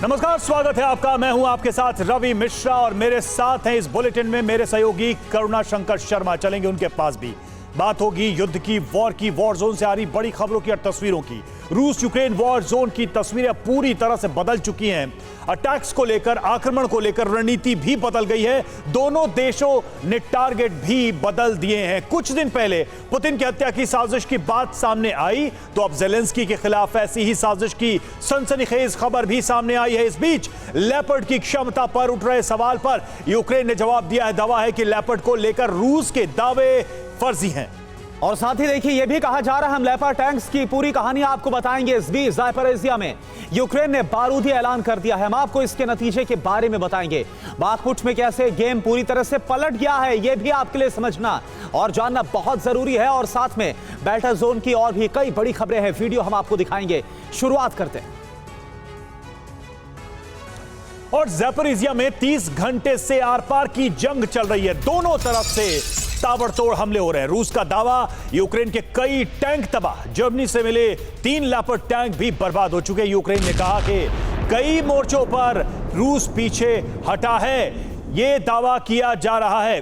नमस्कार, स्वागत है आपका। मैं हूं आपके साथ रवि मिश्रा और मेरे साथ हैं इस बुलेटिन में मेरे सहयोगी करुणा शंकर शर्मा। चलेंगे उनके पास भी। बात होगी युद्ध की, वॉर जोन से आ रही बड़ी खबरों की और तस्वीरों की। रूस यूक्रेन वॉर जोन की तस्वीरें पूरी तरह से बदल चुकी हैं। अटैक्स को लेकर, आक्रमण को लेकर रणनीति भी बदल गई है। दोनों देशों ने टारगेट भी बदल दिए हैं। कुछ दिन पहले पुतिन की हत्या की साजिश की बात सामने आई तो अब ज़ेलेंस्की के खिलाफ ऐसी ही साजिश की सनसनीखेज खबर भी सामने आई है। इस बीच लेपर्ड की क्षमता पर उठ रहे सवाल पर यूक्रेन ने जवाब दिया है। दावा है कि लेपर्ड को लेकर रूस के दावे फर्जी हैं। और साथ ही देखिए यह भी कहा जा रहा है हम लेपर्ड टैंक्स की पूरी कहानी आपको बताएंगे। इस बीच ज़ापोरिज़िया में यूक्रेन ने बारूदी ऐलान कर दिया है। हम आपको इसके नतीजे के बारे में बताएंगे। बाखमुट में कैसे गेम पूरी तरह से पलट गया है यह भी आपके लिए समझना और जानना बहुत जरूरी है। और साथ में बैटल जोन की और भी कई बड़ी खबरें हैं, वीडियो हम आपको दिखाएंगे। शुरुआत करते हैं। और ज़ापोरिज़िया में 30 घंटे से आर पार की जंग चल रही है। दोनों तरफ से ताबड़तोड़ हमले हो रहे हैं। रूस का दावा, यूक्रेन के कई टैंक तबाह। जर्मनी से मिले 3 लेपर्ड टैंक भी बर्बाद हो चुके। यूक्रेन ने कहा कि कई मोर्चों पर रूस पीछे हटा है, यह दावा किया जा रहा है।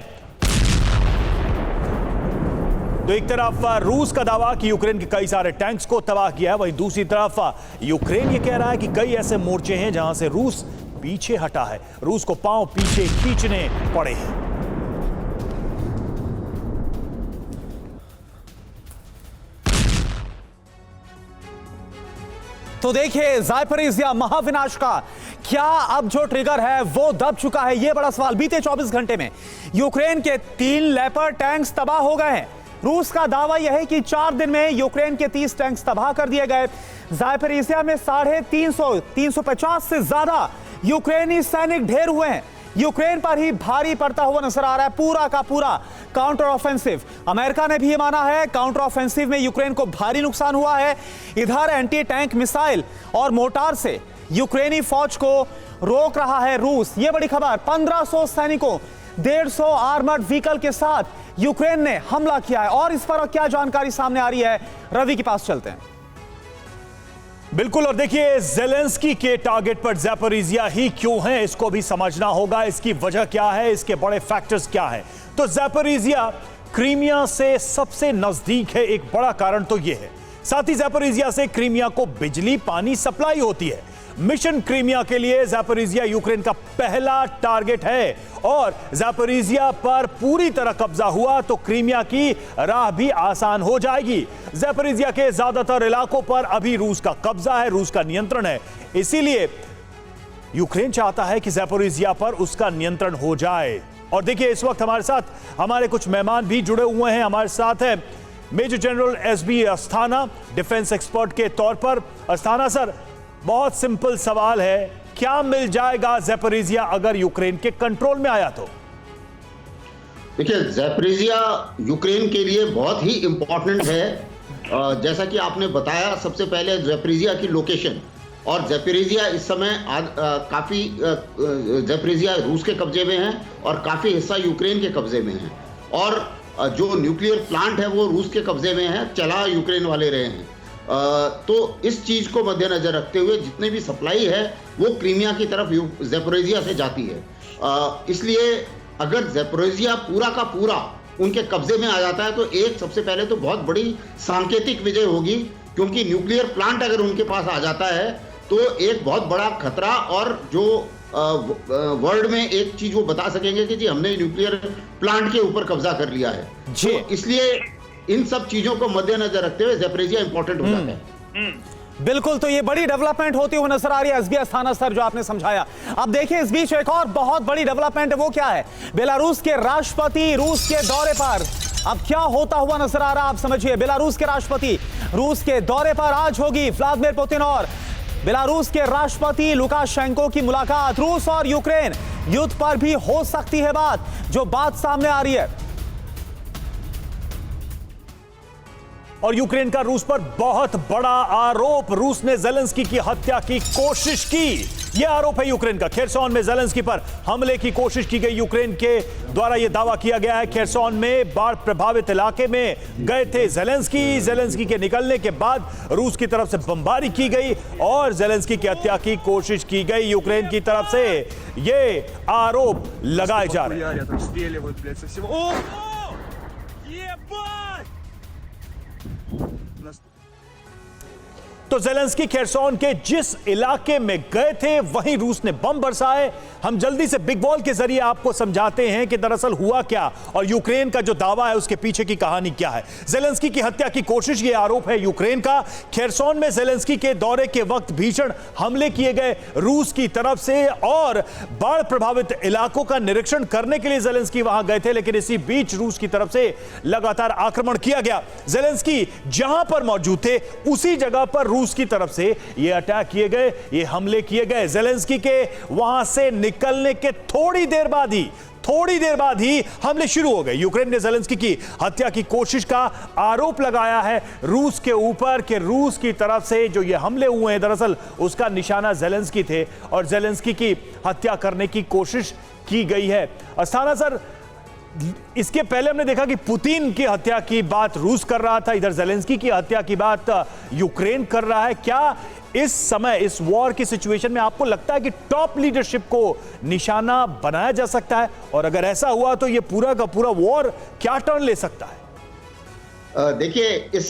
तो एक तरफ रूस का दावा कि यूक्रेन के कई सारे टैंक्स को तबाह किया है, वहीं दूसरी तरफ यूक्रेन यह कह रहा है कि कई ऐसे मोर्चे हैं जहां से रूस पीछे हटा है, रूस को पांव पीछे खींचने पड़े हैं। तो देखिए ज़ापोरिज़िया महाविनाश का क्या अब जो ट्रिगर है वो दब चुका है, यह बड़ा सवाल। बीते 24 घंटे में यूक्रेन के 3 लेपर्ड टैंक्स तबाह हो गए हैं। रूस का दावा यह है कि 4 दिन में यूक्रेन के 30 टैंक्स तबाह कर दिए गए। ज़ापोरिज़िया में 350 से ज्यादा यूक्रेनी सैनिक ढेर हुए हैं। यूक्रेन पर ही भारी पड़ता हुआ नजर आ रहा है पूरा का पूरा काउंटर ऑफेंसिव। अमेरिका ने भी ये माना है काउंटर ऑफेंसिव में यूक्रेन को भारी नुकसान हुआ है। इधर एंटी टैंक मिसाइल और मोर्टार से यूक्रेनी फौज को रोक रहा है रूस। ये बड़ी खबर। 1500 सैनिकों, 150 आर्मर्ड व्हीकल के साथ यूक्रेन ने हमला किया है। और इस पर क्या जानकारी सामने आ रही है, रवि के पास चलते हैं। बिल्कुल, और देखिए ज़ेलेंस्की के टारगेट पर ज़ापोरिज़िया ही क्यों है, इसको भी समझना होगा। इसकी वजह क्या है, इसके बड़े फैक्टर्स क्या है। तो ज़ापोरिज़िया क्रीमिया से सबसे नजदीक है, एक बड़ा कारण तो यह है। साथ ही ज़ापोरिज़िया से क्रीमिया को बिजली पानी सप्लाई होती है। मिशन क्रीमिया के लिए ज़ापोरिज़िया यूक्रेन का पहला टारगेट है और ज़ापोरिज़िया पर पूरी तरह कब्जा हुआ तो क्रीमिया की राह भी आसान हो जाएगी। ज़ापोरिज़िया के ज्यादातर इलाकों पर अभी रूस का कब्जा है, रूस का नियंत्रण है। इसीलिए यूक्रेन चाहता है कि ज़ापोरिज़िया पर उसका नियंत्रण हो जाए। और देखिए इस वक्त हमारे साथ हमारे कुछ मेहमान भी जुड़े हुए हैं। हमारे साथ है major general SB Asthana, defence expert के तौर पर। अस्थाना सर, बहुत सिंपल सवाल है, क्या मिल जाएगा ज़ापोरिज़िया अगर यूक्रेन के कंट्रोल में आया तो? देखिए ज़ापोरिज़िया यूक्रेन के लिए बहुत ही इंपॉर्टेंट है। जैसा कि आपने बताया, सबसे पहले ज़ापोरिज़िया की लोकेशन। और ज़ापोरिज़िया इस समय काफ़ी ज़ापोरिज़िया रूस के कब्जे में है और काफ़ी हिस्सा यूक्रेन के कब्जे में है। और जो न्यूक्लियर प्लांट है वो रूस के कब्जे में है, चला यूक्रेन वाले रहे हैं। तो इस चीज को मद्देनजर रखते हुए जितनी भी सप्लाई है वो क्रीमिया की तरफ ज़ापोरिज़िया से जाती है। इसलिए अगर ज़ापोरिज़िया पूरा का पूरा उनके कब्जे में आ जाता है तो एक सबसे पहले तो बहुत बड़ी सांकेतिक विजय होगी, क्योंकि न्यूक्लियर प्लांट अगर उनके पास आ जाता है तो एक बहुत बड़ा खतरा, और जो वर्ल्ड में एक चीज वो बता सकेंगे कि जी हमने न्यूक्लियर प्लांट के ऊपर कब्जा कर लिया है। तो इसलिए इन सब चीजों को मद्देनजर रखते हुए ज़ापोरिज़िया इंपॉर्टेंट हो जाता है। बिल्कुल, तो ये बड़ी डेवलपमेंट होती हुई नजर आ रही है एसबी अस्थाना सर, जो आपने समझाया। अब देखिए इस बीच एक और बहुत बड़ी डेवलपमेंट है, वो क्या है? बेलारूस के राष्ट्रपति रूस के दौरे पर। अब क्या होता हुआ नजर आ रहा है आप समझिए। बेलारूस के राष्ट्रपति रूस के दौरे पर आज होगी। व्लादिमीर पुतिन और बेलारूस के राष्ट्रपति लुकाशेंको की मुलाकात। रूस और यूक्रेन युद्ध पर भी हो सकती है बात, जो बात सामने आ रही है। और यूक्रेन का रूस पर बहुत बड़ा आरोप, रूस ने जेलेंस्की की हत्या की कोशिश की। यह आरोप है यूक्रेन का। खेरसोन में जेलेंस्की पर हमले की कोशिश की गई। यूक्रेन के द्वारा यह दावा किया गया है खेरसोन में बाढ़ प्रभावित इलाके में गए थे जेलेंस्की के निकलने के बाद रूस की तरफ से बमबारी की गई और जेलेंस्की की हत्या की कोशिश की गई। यूक्रेन की तरफ से यह आरोप लगाए जा रहे हैं। तो जेलेंस्की खेरसोन के जिस इलाके में गए थे वहीं रूस ने बम बरसाए। हम जल्दी से बिग वॉल के जरिए आपको समझाते हैं कि दरअसल हुआ क्या और यूक्रेन का जो दावा है उसके पीछे की कहानी क्या है। जेलेंस्की की हत्या की कोशिश, यह आरोप है यूक्रेन का। खेरसोन में जेलेंस्की के दौरे के वक्त भीषण हमले किए गए रूस की तरफ से और बाढ़ प्रभावित इलाकों का निरीक्षण करने के लिए जेलेंस्की वहां गए थे, लेकिन इसी बीच रूस की तरफ से लगातार आक्रमण किया गया। जेलेंस्की जहां पर मौजूद थे उसी जगह पर रूस की तरफ से ये अटैक किए गए, ये हमले किए गए। जेलेंस्की के वहां से निकलने के थोड़ी देर बाद ही हमले शुरू हो गए। यूक्रेन ने जेलेंस्की की हत्या की कोशिश का आरोप लगाया है रूस के ऊपर कि रूस की तरफ से जो ये हमले हुए हैं दरअसल उसका निशाना जेलेंस्की थे और जेलेंस्की की हत्या करने की कोशिश की गई है। अस्थाना सर, इसके पहले हमने देखा कि पुतिन की हत्या की बात रूस कर रहा था, इधर जेलेंस्की की हत्या की बात यूक्रेन कर रहा है। क्या इस समय इस वॉर की सिचुएशन में आपको लगता है कि टॉप लीडरशिप को निशाना बनाया जा सकता है? और अगर ऐसा हुआ तो ये पूरा का पूरा वॉर क्या टर्न ले सकता है? देखिए, इस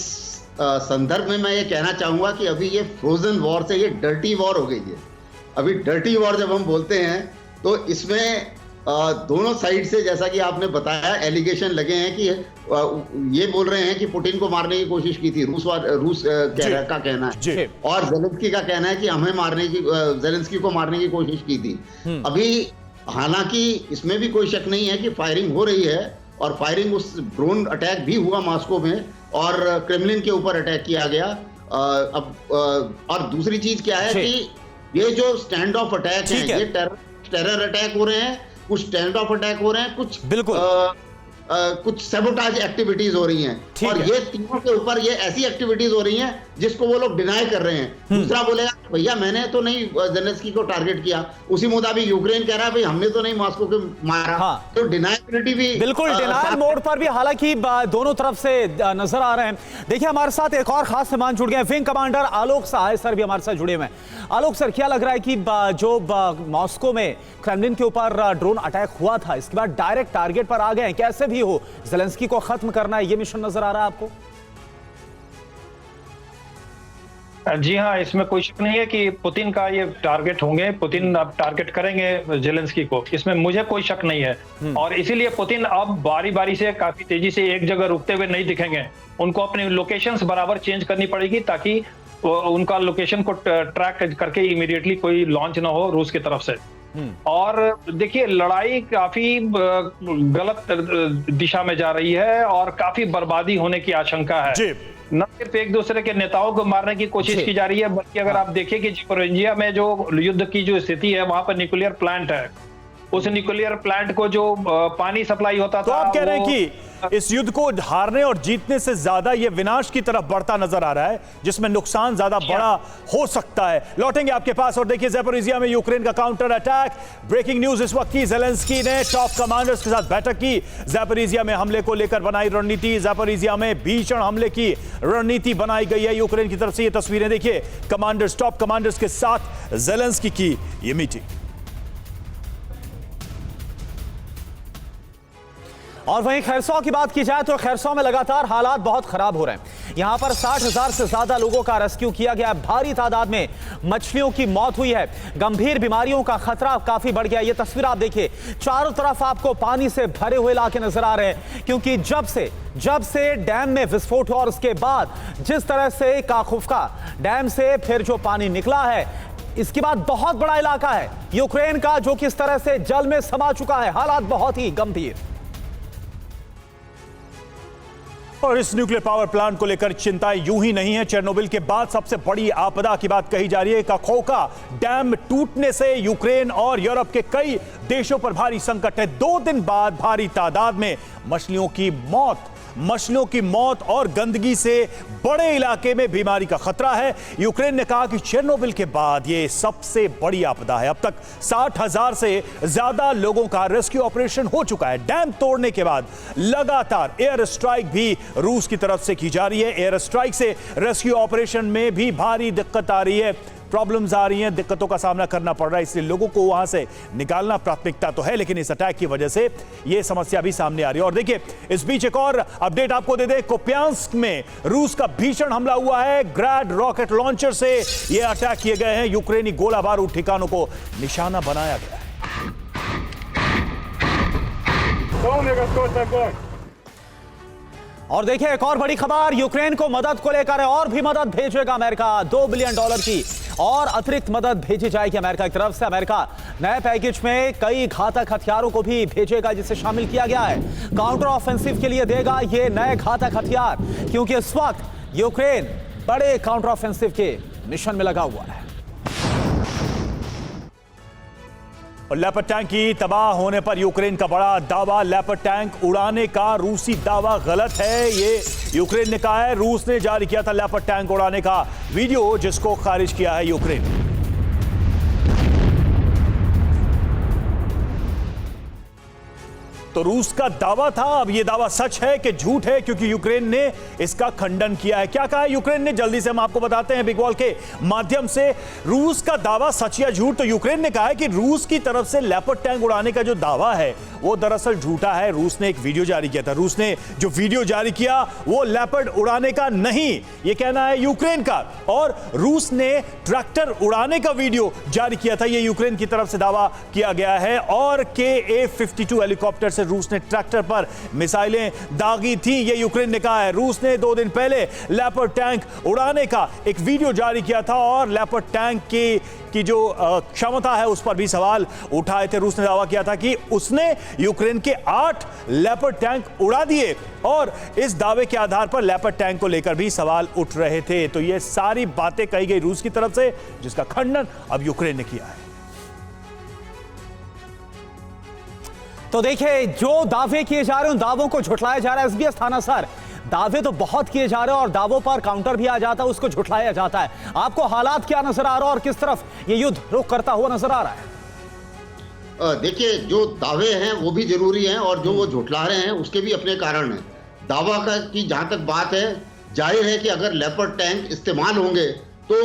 संदर्भ में मैं ये कहना चाहूंगा कि अभी ये फ्रोजन वॉर से ये डर्टी वॉर हो गई है। अभी डर्टी वॉर जब हम बोलते हैं तो इसमें दोनों साइड से, जैसा कि आपने बताया, एलिगेशन लगे हैं कि ये बोल रहे हैं कि पुतिन को मारने की कोशिश की थी, रूस का कहना है, और जेलेंस्की का कहना है कि जेलेंस्की को मारने की कोशिश की थी। अभी हालांकि इसमें भी कोई शक नहीं है कि फायरिंग हो रही है और फायरिंग, उस ड्रोन अटैक भी हुआ मॉस्को में और क्रेमलिन के ऊपर अटैक किया गया। और दूसरी चीज क्या है कि ये जो स्टैंड ऑफ अटैक है, ये टेरर अटैक हो रहे हैं, कुछ स्टैंड ऑफ अटैक हो रहे हैं, कुछ बिल्कुल कुछ सैबोटाज एक्टिविटीज हो रही हैं और ये तीनों के ऊपर ये ऐसी एक्टिविटीज हो रही हैं जिसको वो लोग डिनाई कर रहे हैं। दूसरा बोलेगा भैया मैंने तो नहीं जेलेंस्की को टारगेट किया, उसी मुताबिक यूक्रेन कह रहा है भाई हमने तो नहीं मॉस्को को मारा। तो डिनाइबिलिटी भी बिल्कुल डिनायल मोड पर भी हालांकि दोनों तरफ से नजर आ रहे हैं। देखिए, हमारे साथ एक और खास मेहमान जुड़ गए, विंग कमांडर आलोक सहाय सर भी हमारे साथ जुड़े हुए हैं। आलोक सर, क्या लग रहा है कि जो मॉस्को में क्रेमलिन के ऊपर ड्रोन अटैक हुआ था इसके बाद डायरेक्ट टारगेट पर आ गए हैं, कैसे भी हो जेलेंस्की को खत्म करना है, ये मिशन नजर आ रहा है आपको? जी हाँ, इसमें कोई शक नहीं है कि पुतिन का ये टारगेट होंगे, पुतिन अब टारगेट करेंगे जेलेंस्की को, इसमें मुझे कोई शक नहीं है। और इसीलिए पुतिन अब बारी बारी से काफी तेजी से एक जगह रुकते हुए नहीं दिखेंगे, उनको अपनी लोकेशंस बराबर चेंज करनी पड़ेगी ताकि उनका लोकेशन को ट्रैक करके इमीडिएटली कोई लॉन्च ना हो रूस की तरफ से। और देखिए, लड़ाई काफी गलत दिशा में जा रही है और काफी बर्बादी होने की आशंका है। न सिर्फ एक दूसरे के नेताओं को मारने की कोशिश की जा रही है, बल्कि अगर आप देखें कि ज़ैपोरिज़िया में जो युद्ध की जो स्थिति है वहां पर न्यूक्लियर प्लांट है, उस न्यूक्लियर प्लांट को जो पानी सप्लाई होता तो था, आप कह रहे हैं कि इस युद्ध को हारने और जीतने से ज्यादा ये विनाश की तरफ बढ़ता नजर आ रहा है, जिसमें नुकसान ज्यादा बड़ा हो सकता है। लौटेंगे आपके पास और देखिए ज़ैपोरिज़िया में यूक्रेन का काउंटर अटैक। ब्रेकिंग न्यूज इस वक्त की, जेलेंस्की ने टॉप कमांडर्स के साथ बैठक की, ज़ैपोरिज़िया में हमले को लेकर बनाई रणनीति, ज़ैपोरिज़िया में भीषण हमले की रणनीति बनाई गई है यूक्रेन की तरफ से। ये तस्वीरें देखिए, कमांडर्स, टॉप कमांडर्स के साथ जेलेंस्की की ये मीटिंग। और वहीं खैरसों की बात की जाए तो खैरसों में लगातार हालात बहुत खराब हो रहे हैं। यहां पर 60,000 से ज्यादा लोगों का रेस्क्यू किया गया, भारी तादाद में मछलियों की मौत हुई है, गंभीर बीमारियों का खतरा काफी बढ़ गया। ये तस्वीर आप देखिए, चारों तरफ आपको पानी से भरे हुए इलाके नजर आ रहे हैं, क्योंकि जब से डैम में विस्फोट हुआ और उसके बाद जिस तरह से काखुफका डैम से फिर जो पानी निकला है, इसके बाद बहुत बड़ा इलाका है यूक्रेन का जो किस तरह से जल में समा चुका है। हालात बहुत ही गंभीर। और इस न्यूक्लियर पावर प्लांट को लेकर चिंताएं यूं ही नहीं है। चेरनोबिल के बाद सबसे बड़ी आपदा की बात कही जा रही है। काखोवका डैम टूटने से यूक्रेन और यूरोप के कई देशों पर भारी संकट है। 2 दिन बाद भारी तादाद में मछलियों की मौत मछलियों की मौत और गंदगी से बड़े इलाके में बीमारी का खतरा है। यूक्रेन ने कहा कि चेरनोबिल के बाद यह सबसे बड़ी आपदा है। अब तक 60,000 से ज्यादा लोगों का रेस्क्यू ऑपरेशन हो चुका है। डैम तोड़ने के बाद लगातार एयर स्ट्राइक भी रूस की तरफ से की जा रही है। एयर स्ट्राइक से रेस्क्यू ऑपरेशन में भी भारी दिक्कत आ रही है, प्रॉब्लम्स आ रही हैं, दिक्कतों का सामना करना पड़ रहा है। इसलिए लोगों को वहां से निकालना प्राथमिकता तो है, लेकिन इस अटैक की वजह से यह समस्या भी सामने आ रही है। और देखिए, इस बीच एक और अपडेट आपको दे दें। कुपियांस्क में रूस का भीषण हमला हुआ है। ग्रैड रॉकेट लॉन्चर से यह अटैक किए गए हैं। यूक्रेनी गोला बारूद ठिकानों को निशाना बनाया गया है। और देखिए, एक और बड़ी खबर यूक्रेन को मदद को लेकर है। और भी मदद भेजेगा अमेरिका। $2 बिलियन की और अतिरिक्त मदद भेजी जाएगी अमेरिका की तरफ से। अमेरिका नए पैकेज में कई घातक हथियारों को भी भेजेगा, जिसे शामिल किया गया है। काउंटर ऑफेंसिव के लिए देगा ये नए घातक हथियार, क्योंकि इस वक्त यूक्रेन बड़े काउंटर ऑफेंसिव के मिशन में लगा हुआ है। और लेपर्ड टैंक की तबाह होने पर यूक्रेन का बड़ा दावा। लेपर्ड टैंक उड़ाने का रूसी दावा गलत है, ये यूक्रेन ने कहा है। रूस ने जारी किया था लेपर्ड टैंक उड़ाने का वीडियो, जिसको खारिज किया है यूक्रेन। तो रूस का दावा था, अब यह दावा सच है कि झूठ है, क्योंकि यूक्रेन ने इसका खंडन किया है। क्या कहा है यूक्रेन ने, जल्दी से हम आपको बताते हैं बिग वॉल के माध्यम से। रूस का दावा सच या झूठ? तो यूक्रेन ने कहा है कि रूस की तरफ से लेपर्ड टैंक उड़ाने का जो दावा है वो दरअसल झूठा है। रूस ने एक वीडियो जारी किया था। रूस ने जो वीडियो जारी किया वो लेपर्ड उड़ाने का नहीं, ये कहना है यूक्रेन का। और रूस ने ट्रैक्टर उड़ाने का वीडियो जारी किया था, ये यूक्रेन की तरफ से दावा किया गया है। और KA-52 हेलीकॉप्टर से रूस ने ट्रैक्टर पर मिसाइलें दागी थी, ये यूक्रेन ने कहा है। रूस ने 2 दिन पहले लेपर्ड टैंक उड़ाने का एक वीडियो जारी किया था और लेपर्ड टैंक की जो क्षमता है उस पर भी सवाल उठाए थे। रूस ने दावा किया था कि उसने यूक्रेन के 8 लेपर्ड टैंक उड़ा दिए, और इस दावे के आधार पर लेपर्ड टैंक को लेकर भी सवाल उठ रहे थे। तो ये सारी बातें कही गई रूस की तरफ से, जिसका खंडन अब यूक्रेन ने किया है। तो देखिए, जो दावे किए जा रहे हैं उन दावों को झुठलाया जा रहा है। SBS थाना सर, दावे तो बहुत किए जा रहे हैं और दावों पर काउंटर भी आ जाता है, उसको झुठलाया जाता है। आपको हालात क्या नजर आ रहा है और किस तरफ ये युद्ध रुख करता हुआ नजर आ रहा है? देखिए, जो दावे हैं वो भी जरूरी हैं और जो वो झुठला रहे हैं उसके भी अपने कारण हैं। दावा का की जहां तक बात है, जाहिर है कि अगर लेपर्ड टैंक इस्तेमाल होंगे तो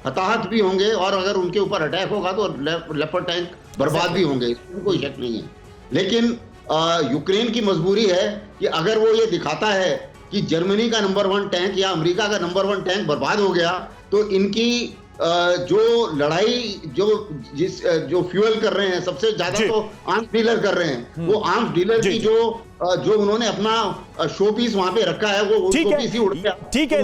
हताहत भी होंगे, और अगर उनके ऊपर अटैक होगा तो लेपर्ड टैंक बर्बाद भी होंगे, इसमें कोई शक नहीं है। लेकिन यूक्रेन की मजबूरी है कि अगर वो ये दिखाता है कि जर्मनी का नंबर 1 टैंक या अमेरिका का नंबर 1 टैंक बर्बाद हो गया, तो इनकी जो लड़ाई जो फ्यूल कर रहे हैं सबसे ज्यादा तो आर्म्स डीलर कर रहे हैं। वो आर्म्स डीलर की जो उन्होंने अपना शो पीस वहां पे रखा है वो शो पीस ही उड़ गया। ठीक है,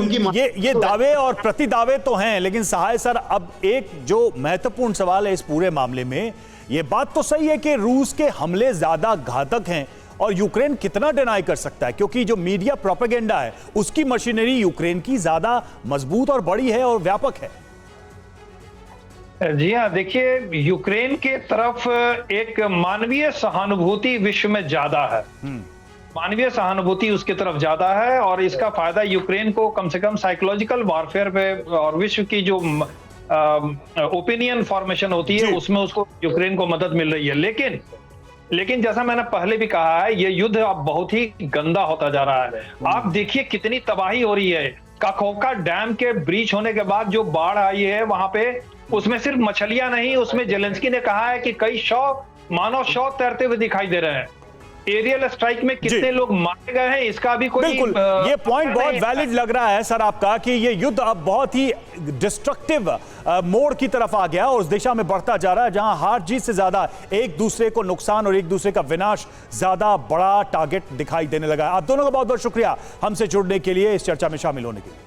ये दावे और प्रति दावे तो हैं, लेकिन सहाय सर, अब एक जो महत्वपूर्ण सवाल है इस पूरे मामले में, ये बात तो सही है कि रूस के हमले ज्यादा घातक हैं और यूक्रेन कितना डिनाई कर सकता है, क्योंकि जो मीडिया प्रोपेगेंडा है उसकी मशीनरी यूक्रेन की ज्यादा मजबूत और बड़ी है और व्यापक है। जी हाँ, देखिए, यूक्रेन के तरफ एक मानवीय सहानुभूति विश्व में ज्यादा है। मानवीय सहानुभूति उसकी तरफ ज्यादा है, और इसका फायदा यूक्रेन को कम से कम साइकोलॉजिकल वॉरफेयर पे और विश्व की जो ओपिनियन फॉर्मेशन होती है उसमें उसको यूक्रेन को मदद मिल रही है। लेकिन जैसा मैंने पहले भी कहा है, ये युद्ध अब बहुत ही गंदा होता जा रहा है। आप देखिए कितनी तबाही हो रही है। काकोका डैम के ब्रीच होने के बाद जो बाढ़ आई है वहां पे, उसमें सिर्फ मछलियां नहीं, उसमें जेलेंस्की ने कहा है कि कई मानव शव तैरते हुए दिखाई दे रहे हैं। एरियल स्ट्राइक में कितने लोग मारे गए हैं इसका भी कोई बिल्कुल, ये पॉइंट बहुत वैलिड लग रहा है सर आपका, कि ये युद्ध अब बहुत ही डिस्ट्रक्टिव मोड की तरफ आ गया और उस दिशा में बढ़ता जा रहा है जहां हार जीत से ज्यादा एक दूसरे को नुकसान और एक दूसरे का विनाश ज्यादा बड़ा टारगेट दिखाई देने लगा है। आप दोनों का बहुत बहुत शुक्रिया हमसे जुड़ने के लिए, इस चर्चा में शामिल होने के लिए।